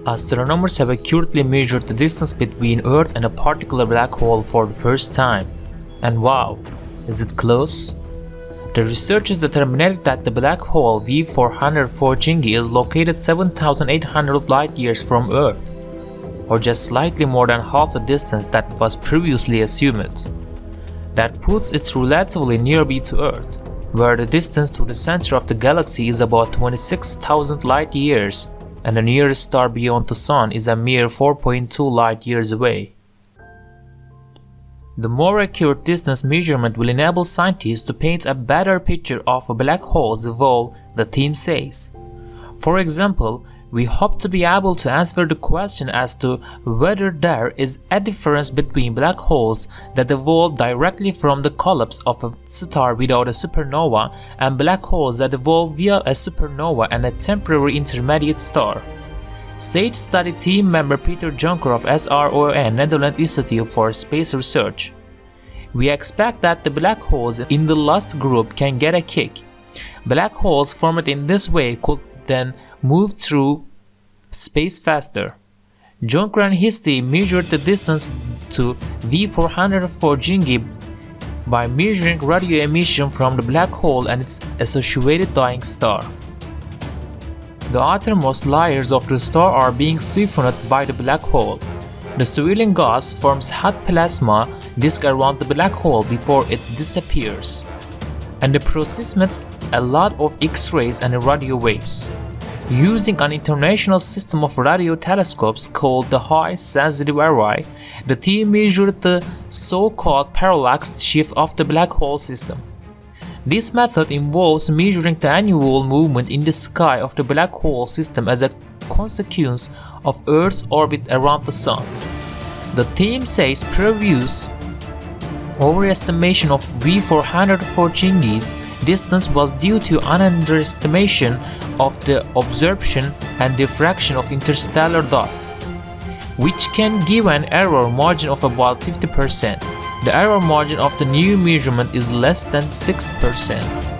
Astronomers have accurately measured the distance between Earth and a particular black hole for the first time. And wow, is it close? The researchers determined that the black hole V404 Cygni is located 7,800 light-years from Earth, or just slightly more than half the distance that was previously assumed. That puts it relatively nearby to Earth, where the distance to the center of the galaxy is about 26,000 light-years, and the nearest star beyond the Sun is a mere 4.2 light-years away. The more accurate distance measurement will enable scientists to paint a better picture of a black hole's evolve, the team says. For example, we hope to be able to answer the question as to whether there is a difference between black holes that evolve directly from the collapse of a star without a supernova and black holes that evolve via a supernova and a temporary intermediate star, said study team member Peter Jonker of SRON Netherlands Institute for Space Research. We expect that the black holes in the last group can get a kick. Black holes formed in this way could then move through space faster. Jonker and his team measured the distance to V404 Cygni by measuring radio emission from the black hole and its associated dying star. The outermost layers of the star are being siphoned by the black hole. The swirling gas forms hot plasma disk around the black hole before it disappears, and the process emits a lot of X-rays and radio waves. Using an international system of radio telescopes called the High Sensitive Array, the team measured the so-called parallax shift of the black hole system. This method involves measuring the annual movement in the sky of the black hole system as a consequence of Earth's orbit around the Sun. The team says previous overestimation of V404 Cygni's distance was due to an underestimation of the absorption and diffraction of interstellar dust, which can give an error margin of about 50%. The error margin of the new measurement is less than 6%.